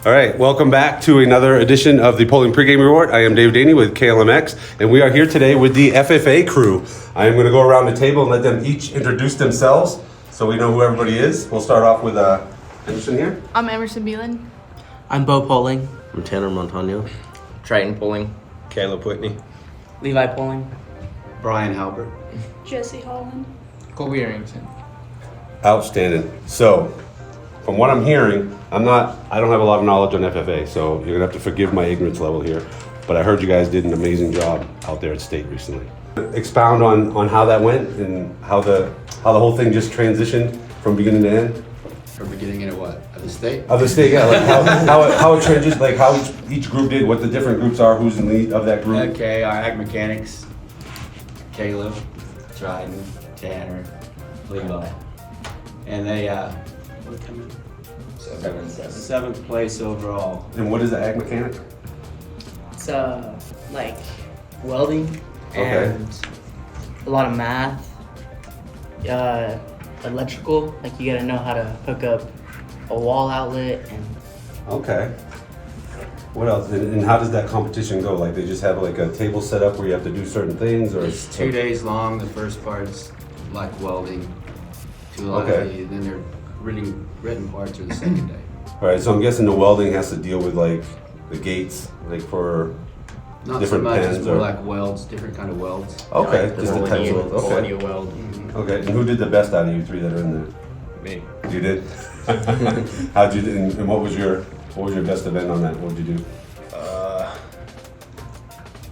All right, welcome back to another edition of the Poling Pregame Report. I am Dave Daney with KLMX, and we are here today with the FFA crew. I am going to go around the table and let them each introduce themselves so we know who everybody is. We'll start off with Emerson here. I'm Emerson Beelan. I'm Bo Poling. I'm Tanner Montano. Triton Poling. Caleb Whitney. Levi Poling. Brian Halbert. Jesse Holland. Colby Arrington. Outstanding. So, from what I'm hearing, I don't have a lot of knowledge on FFA, so you're going to have to forgive my ignorance level here. But I heard you guys did an amazing job out there at state recently. Expound on how that went and how the whole thing just transitioned from beginning to end. From beginning into what? Of the state? Of the state, yeah. Like how it transitioned, like how each group did, what the different groups are, who's in lead of that group. Okay, Ag Mechanics, Caleb, Triton, Tanner, Levi. And they, what come in? Seventh place overall. And what is the ag mechanic? It's like welding Okay. and a lot of math. Electrical, like you gotta know how to hook up a wall outlet and Okay. What else? And how does that competition go? Like they just have like a table set up where you have to do certain things, or It's 2 days long. The first part's like welding, Okay. then their written parts are the second day. All right. So I'm guessing the welding has to deal with like the gates, like for Not different so much, pens it's more or like welds, different kind of welds. okay, Like just the types of quality okay. of weld. Okay. And who did the best out of you three that are in there? Me. You did. How'd you? And what was your best event on that? What did you do?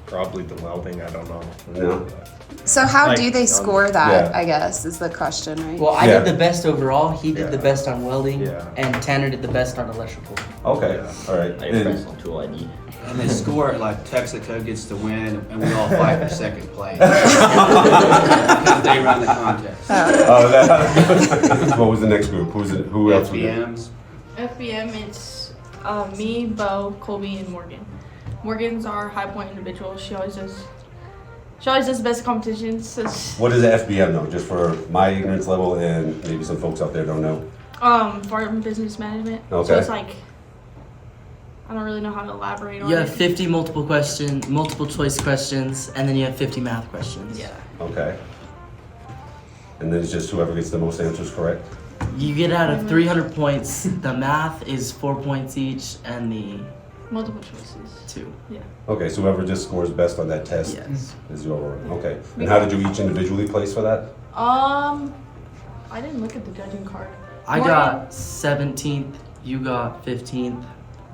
Probably the welding, I don't know. No. So how Like, do they score that, yeah. I guess, is the question, right? well, I Yeah. did the best overall. He did the Yeah. best on welding, Yeah. and Tanner did the best on electrical. Okay. Yeah. All right. I And- press on tool ID. And they score it like Texaco gets to win, and we all fight for second place. Because they run the contest. that, what was the next group? Who else was it? FBMs, FBM, it's me, Bo, Colby, and Morgan. Morgan's our high point individual. She always does best competitions. So What is the FBM though? Just for my ignorance level and maybe some folks out there don't know. farm business management. Okay. So it's like, I don't really know how to elaborate on You it. have 50 multiple choice questions, and then you have 50 math questions. Yeah. Okay. And then it's just whoever gets the most answers correct? You get out of 300 points. The math is 4 points each, and the Multiple choices. 2. Okay, so whoever just scores best on that test Yes. is your, okay. And how did you each individually place for that? I didn't look at the judging card. I Morgan. got 17th. You got 15th.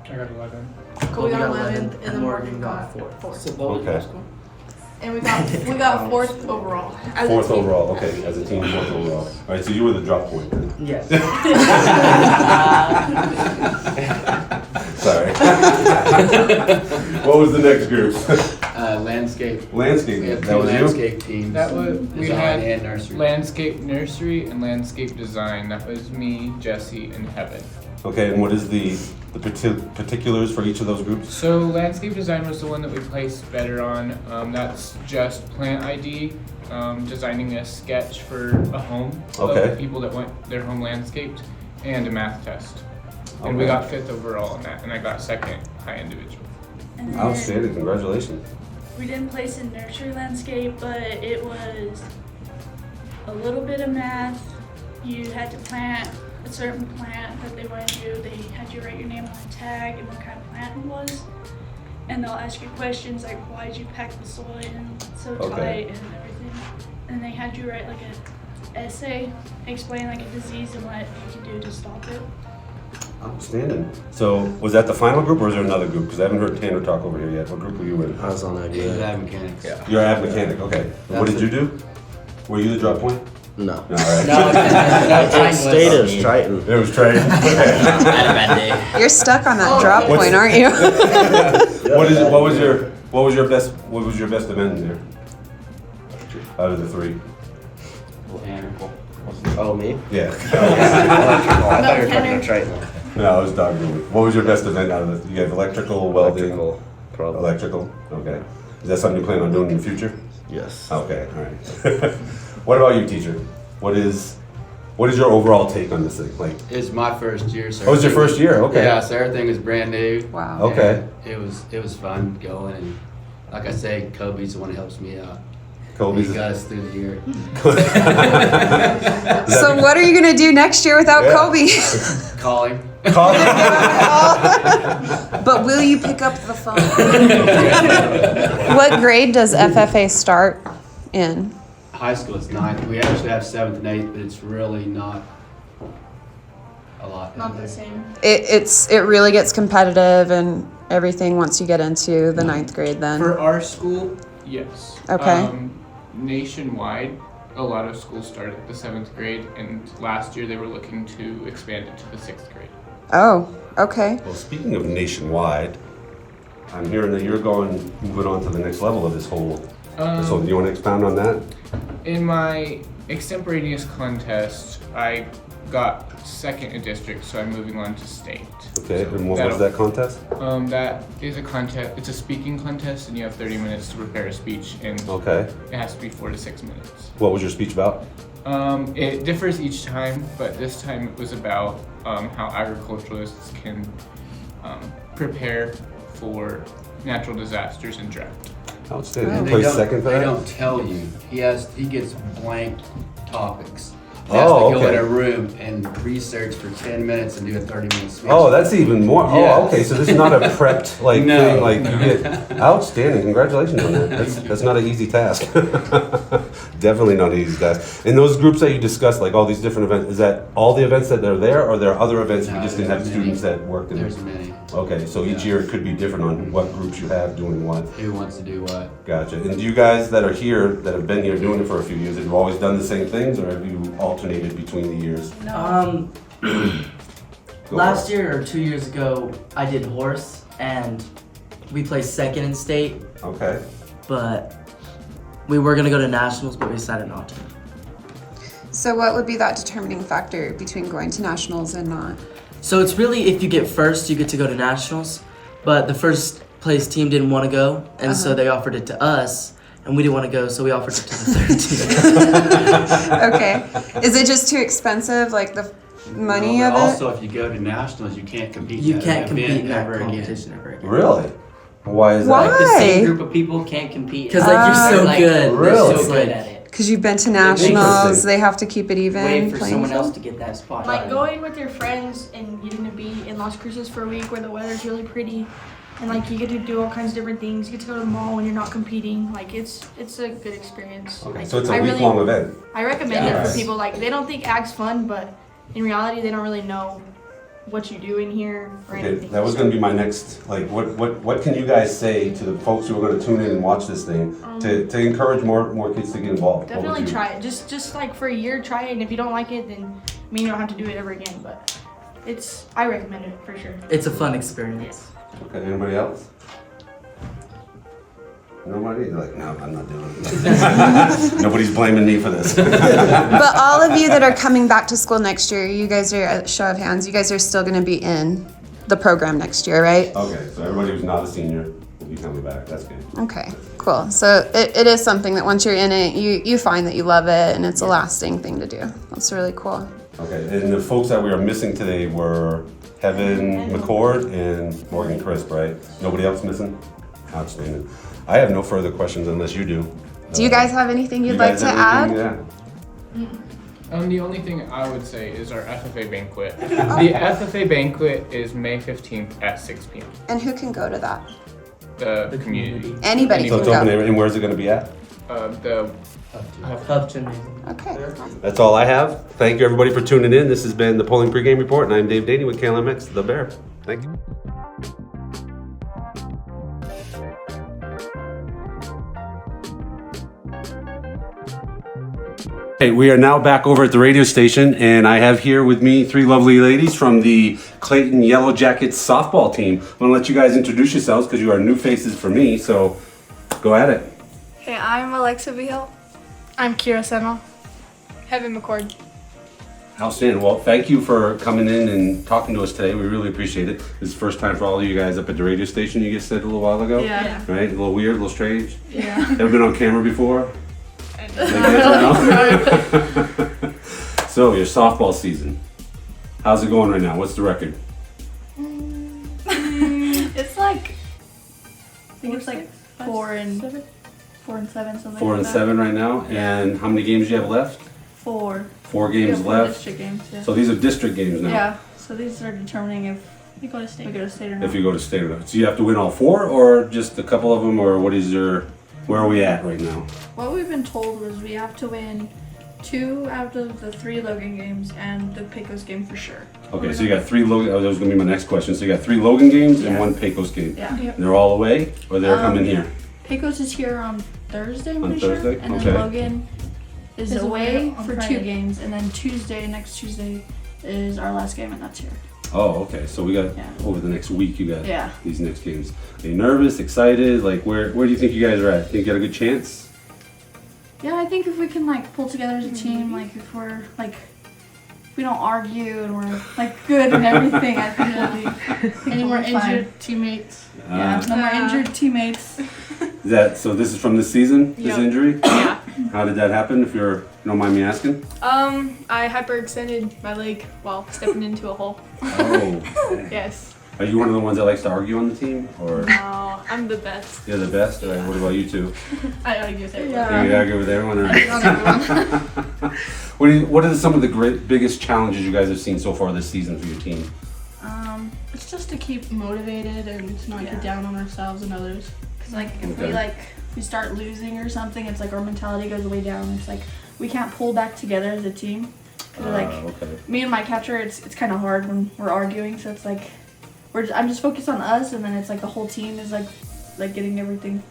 I got 11. Colby got 11th, and then Morgan got 4th. 4th. Okay. And we got 4th overall. As a Fourth team. overall, okay, as a team, fourth overall. All right, so you were the drop point then. Yes. Sorry. What was the next group? landscape. Landscape, We have that two was you? landscape teams. That was we Design had and nursery. landscape nursery and landscape design. That was me, Jesse, and Heaven. Okay, and what is the particulars for each of those groups? So landscape design was the one that we placed better on. That's just plant ID, designing a sketch for a home Okay. of people that want their home landscaped, and a math test. And we Okay. got 5th overall on that, and I got 2nd high individual. And then Outstanding, congratulations. we didn't place in nursery landscape, but it was a little bit of math. You had to plant a certain plant that they wanted you. They had you write your name on a tag and what kind of plant it was. And they'll ask you questions like, why did you pack the soil in so Okay. tight and everything. And they had you write like an essay, explain like a disease and what you can do to stop it. Outstanding. So, was that the final group or was there another group? Because I haven't heard Tanner talk over here yet. What group were you in? I was on Ag idea. Mechanics. You're an ag mechanic, okay. And what did you do? Were you the drop point? No. No, all right. No, It stayed as Triton. It was Trey. I had a bad day. You're stuck on that drop What's- point, aren't you? What was your best event in there? Out of the three? Tanner. Oh, me? Yeah. Electrical. I thought you were talking Tanner. about Triton. No, it was Dog Room. What was your best event out of the, you have electrical, welding? Electrical, probably. Electrical, okay. Is that something you plan on doing in the future? Yes. Okay, all right. What about you, teacher? What is What is your overall take on this thing? Like, It's my first year, so. oh, it's your first year? Okay. Yeah, so everything is brand new. Wow. Okay. And it was fun going, and like I say, Kobe's the one who helps me out. Kobe's. He got us through the year. So what are you gonna do next year without Yeah. Kobe? Call him. But will you pick up the phone? What grade does FFA start in? High school is 9th. We actually have 7th and 8th, but it's really not a lot. Not the same. It really gets competitive and everything once you get into the 9th grade then. For our school, yes. Okay. Nationwide, a lot of schools start at the 7th grade, and last year they were looking to expand it to the 6th grade. Oh, okay. Well, speaking of nationwide, I'm hearing that you're moving on to the next level of this whole. So, do you want to expound on that? In my extemporaneous contest, I got 2nd in district, so I'm moving on to state. Okay, So and what was that contest? That is a contest. It's a speaking contest, and you have 30 minutes to prepare a speech, and Okay. it has to be 4 to 6 minutes. What was your speech about? It differs each time, but this time it was about how agriculturalists can prepare for natural disasters and drought. Outstanding. Oh. You They placed don't- second for They that? don't tell you. He gets blank topics. He Oh, has to go okay. in a room and research for 10 minutes and do a 30-minute speech. Oh, that's even more. Oh, Yes. okay. So this is not a prepped like No. thing. Like you get outstanding. Congratulations on that. That's not an easy task. Definitely not an easy task. In those groups that you discussed, like all these different events, is that all the events that are there, or are there other events we No, just didn't have there's students many. that worked in? There's many. Okay, so each year it could be different on what groups you have doing what. Who wants to do what? Gotcha. And do you guys that are here, that have been here doing it for a few years, have you always done the same things, or have you alternated between the years? Go Last for it. year or 2 years ago, I did horse, and we placed 2nd in state, Okay. but we were gonna go to nationals, but we decided not to. So what would be that determining factor between going to nationals and not? So it's really, if you get first, you get to go to nationals, but the first place team didn't want to go, and so they offered it to us, and we didn't want to go, so we offered it to the third team. Okay. Is it just too expensive, like the money No, of but it? Also, if you go to nationals, you can't compete. You in can't that compete event in that ever again. competition ever again. Really? Why is Why? that? The same Why? group of people can't compete. Because like you're so Like, good, Really? They're it's so like, good at it. Because you've been to nationals, they have to keep it even. Wait for playing someone field? else to get that spot. Like going with your friends and getting to be in Las Cruces for a week where the weather's really pretty, and like you get to do all kinds of different things. You get to go to the mall when you're not competing. Like it's a good experience. Okay, Like, so it's a I really- week-long event. I recommend Yeah. it for people. Like they don't think ag's fun, but in reality, they don't really know what you do in here or Okay, anything. that was going to be my next. Like, what can you guys say to the folks who are going to tune in and watch this thing to encourage more kids to get involved? What would Definitely you- try it. Just like for a year, try it. And if you don't like it, then I mean you don't have to do it ever again. But I recommend it for sure. it's a fun experience. Okay, anybody else? Nobody? They're like, no, I'm not doing it. Nobody's blaming me for this. But all of you that are coming back to school next year, you guys are, a show of hands, you guys are still going to be in the program next year, right? Okay, so everybody who's not a senior will be coming back. That's good. Okay, cool. So it is something that once you're in it, you find that you love it and it's a lasting thing to do. That's really cool. Okay, and the folks that we are missing today were Heaven McCord and Morgan Crisp, right? Nobody else missing? Outstanding. I have no further questions unless you do. Do you guys have anything you'd like guys to have anything? add? Yeah. The only thing I would say is our FFA banquet. The FFA banquet is May 15th at 6 p.m. And who can go to that? The community. Anybody So can it's open, go. and where's it going to be at? The Pub gymnasium. Okay. That's all I have. Thank you, everybody, for tuning in. This has been the Poling Pregame Report, and I'm Dave Daney with KLMX, The Bear. Thank you. Hey, we are now back over at the radio station, and I have here with me three lovely ladies from the Clayton Yellow Jackets softball team. I'm going to let you guys introduce yourselves because you are new faces for me, so go at it. Hey, I'm Alexa Behill. I'm Kira Sema. Heaven McCord. Outstanding. Well, thank you for coming in and talking to us today. We really appreciate it. This is the first time for all of you guys up at the radio station, you just said a little while ago. Yeah. Right? A little weird, a little strange. Yeah. Ever been on camera before? So So your softball season, how's it going right now? What's the record? It's like, I think it's like 4 and 7, something. 4 like and that. 7 right now. And how many games do you have left? 4. 4 games left. District games. Yeah. So these are district games now. Yeah. So these are determining if You go to state. we go to state or not. If you go to state or not. So you have to win all 4, or just a couple of them, or what is your? Where are we at right now? What we've been told was we have to win 2 out of the 3 Logan games and the Pecos game for sure. Okay, so you got 3 Logan. Oh, that was gonna be my next question. So you got 3 Logan games and Yeah. 1 Pecos game. Yeah. And they're all away, or they're coming here? Pecos is here on Thursday, I'm On pretty Thursday? sure. And Okay. then Logan is Is away away on for 2 Friday. games. And then next Tuesday, is our last game, and that's here. Oh, okay. So we got Yeah. over the next week. You got Yeah. these next games. Are you nervous? Excited? Like where do you think you guys are at? Think you got a good chance? Yeah, I think if we can like pull together as a team, like if we're like, if we don't argue and we're like good and everything, I think we'll be. Any more we'll be fine. injured teammates? Yeah, no more injured teammates. Is that so? This is from this season. This Yep. injury. Yeah. How did that happen? If you don't mind me asking. I hyperextended my leg while stepping into a hole. Oh. Yes. Are you one of the ones that likes to argue on the team, or No, I'm the best. you're the best? Or what about you two? I argue with everyone. Yeah. You argue with everyone? Or? Not everyone. What are some of the biggest challenges you guys have seen so far this season for your team? It's just to keep motivated and to not Yeah. get down on ourselves and others. Cause like if Okay. we start losing or something, it's like our mentality goes way down. It's like we can't pull back together as a team. 'Cause like Okay. me and my catcher, it's kind of hard when we're arguing. So it's like I'm just focused on us, and then it's like the whole team is like getting everything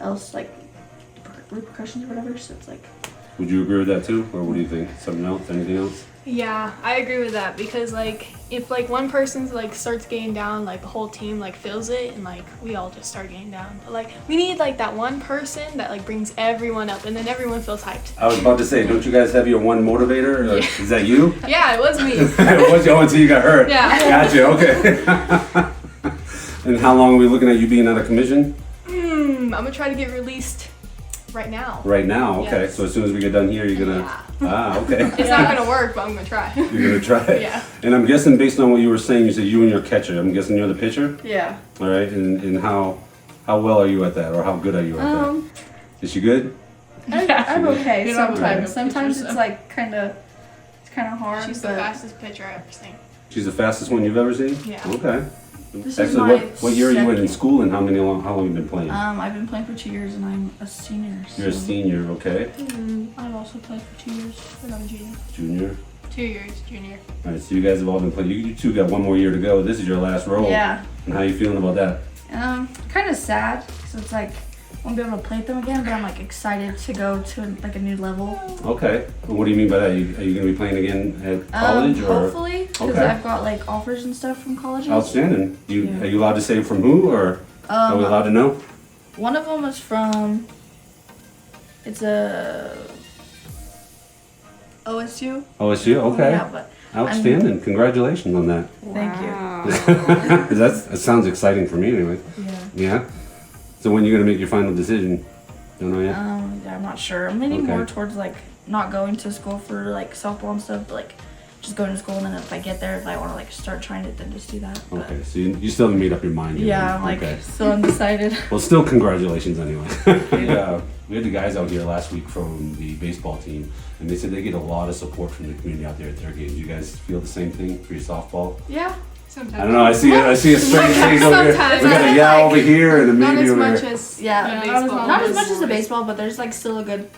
else like repercussions or whatever. So it's like Would you agree with that too, or what do you think? Something else? Anything else? Yeah, I agree with that because like if like one person's like starts getting down, like the whole team like feels it and like we all just start getting down. But like we need like that one person that like brings everyone up and then everyone feels hyped. I was about to say, don't you guys have your one motivator? Or is that you? Yeah, it was me. It was you until you got hurt. Yeah. Gotcha. Okay. And how long are we looking at you being out of commission? I'm gonna try to get released right now. Right now. Okay. Yes. So as soon as we get done here, you're gonna. Okay. It's not gonna work, but I'm gonna try. You're gonna try it. Yeah. And I'm guessing based on what you were saying, you said you and your catcher. I'm guessing you're the pitcher. yeah. All right. And how well are you at that, or how good are you at that? Is she good? I'm okay You don't have time to sometimes. Sometimes picture, it's so. like kind of hard. She's the but fastest pitcher I've ever seen. She's the fastest one you've ever seen. Yeah. Okay. This is Excellent. my What year are you in second- school, and how long have you been playing? I've been playing for 2 years and I'm a senior. You're a so- senior. Okay. I've also played for 2 years, but I'm a junior. Junior. 2 years, junior. All right. So you guys have all been playing. You two got one more year to go. This is your last role. Yeah. And how you feeling about that? Kind of sad because it's like I won't be able to play with them again, but I'm like excited to go to like a new level. Okay. Well, what do you mean by that? Are you going to be playing again at college or? Hopefully, because Okay. I've got like offers and stuff from colleges. Outstanding. Yeah. Are you allowed to say from who, or are we allowed to know? One of them was from. It's a OSU. OSU. Okay. Yeah, but Outstanding. Congratulations on that. thank you. 'Cause that sounds exciting for me anyway. Yeah. Yeah. So when are you going to make your final decision? Don't know yet. Yeah, I'm not sure. I'm leaning Okay. more towards like not going to school for like softball and stuff, but like just going to school, and then if I get there, if I want to like start trying it, then just do that. But, Okay. So you still haven't made up your mind yet. yeah, I'm like Okay. still undecided. Well, still congratulations anyway. We had the guys out here last week from the baseball team, and they said they get a lot of support from the community out there at their games. You guys feel the same thing for your softball? Yeah, sometimes. I don't know. I see a straight face over here. Sometimes. We got a yeah over here and a Not maybe as over much here. as Yeah, baseball. not as much as the baseball, but there's like still a good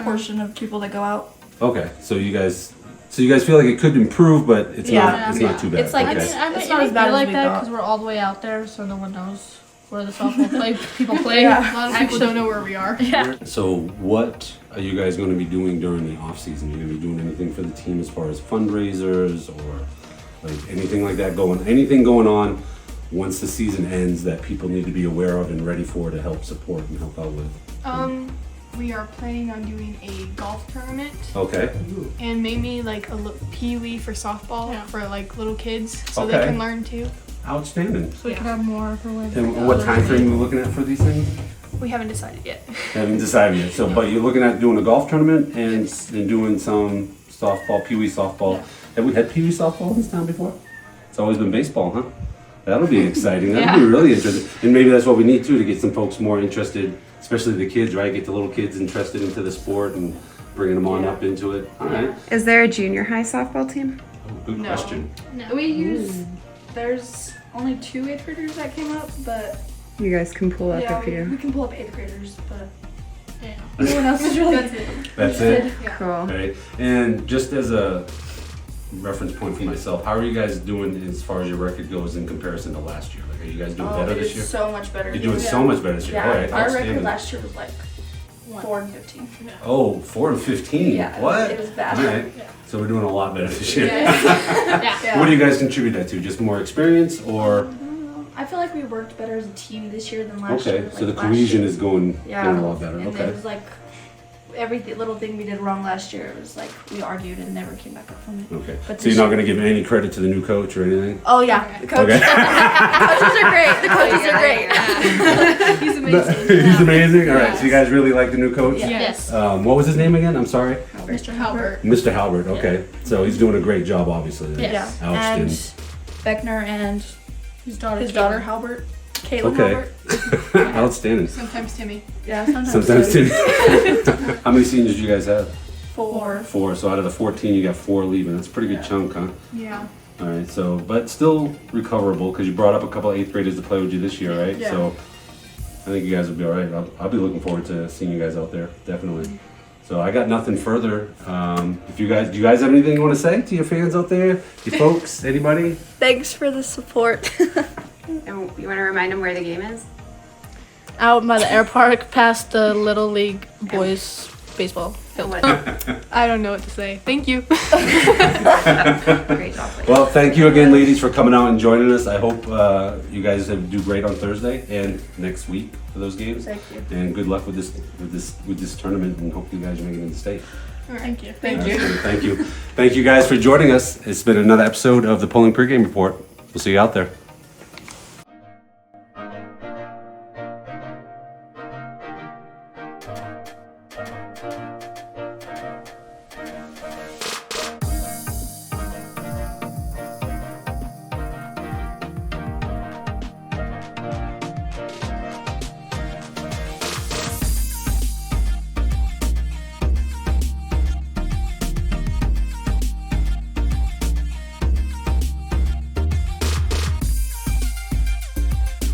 portion of people that go out. Okay, so you guys feel like it could improve, but it's Yeah. not too bad. It's like- okay. it's- I mean, not as bad as like we that thought. because we're all the way out there, so no one knows where the softball people play. Yeah. A lot of I people actually don't know where we are. Yeah. So what are you guys going to be doing during the off season? Are you going to be doing anything for the team as far as fundraisers or like anything like that anything going on once the season ends that people need to be aware of and ready for to help support and help out with? We are planning on doing a golf tournament Okay. and maybe like a pee-wee for softball Yeah. for like little kids so Okay. they can learn too. Outstanding. So we can have more for when. And what time frame are you looking at for these things? We haven't decided yet. Haven't decided yet. So, but you're looking at doing a golf tournament and doing some softball, Pee Wee softball. Have we had Pee Wee softball in this town before? It's always been baseball, huh? That'll be exciting. That'll be really interesting. And maybe that's what we need too, to get some folks more interested, especially the kids, right? Get the little kids interested into the sport and bringing them on up into it. All right. Is there a junior high softball team? Oh, good question. We use. There's only 2 8th graders that came up, but You guys can pull up yeah, if we you. can pull up 8th graders, but no one else is really. That's it. Cool. Right. And just as a reference point for myself, how are you guys doing as far as your record goes in comparison to last year? Like, are you guys doing better this year? So much better. You're doing so much better this year. Yeah, All right. our Outstanding. record last year was like 4 and 15. Oh, 4 and 15. Yeah, What? it was bad. All right. So we're doing a lot better this year. Yeah. What do you guys contribute that to? Just more experience, or? I feel like we worked better as a team this year than last year. Okay, so Like, the last cohesion year- is going a lot better. And Okay. it was like every little thing we did wrong last year, it was like we argued and never came back up from it. Okay. But So you're not going to give any credit to the new coach or anything? Oh yeah, the coach. Okay. Coaches are great. The coaches are great. He's amazing. He's amazing. All right. So you guys really like the new coach? Yes. What was his name again? I'm sorry. Mr. Halbert. Mr. Halbert. Okay. So he's doing a great job, obviously. then. Yeah. Outstanding. And Beckner and his daughter Halbert. Caitlin Okay. Halbert. Outstanding. Sometimes Timmy. Yeah, sometimes. Sometimes too. How many seniors do you guys have? 4. 4. So out of the 14, you got 4 leaving. That's a pretty good chunk, huh? Yeah. All right. So, but still recoverable because you brought up a couple of 8th graders to play with you this year, right? Yeah. So I think you guys will be all right. I'll be looking forward to seeing you guys out there, definitely. So I got nothing further. If you guys, do you guys have anything you want to say to your fans out there, your folks, anybody? Thanks for the support. And you want to remind them where the game is? Out by the air park, past the Little League boys baseball field. I don't know what to say. Thank you. Great job. Well, thank you again, ladies, for coming out and joining us. I hope you guys do great on Thursday and next week for those games. Thank you. And good luck with this tournament, and hope you guys make it into state. Thank you. Thank you. Thank you. Thank you guys for joining us. It's been another episode of the Poling Pregame Report. We'll see you out there.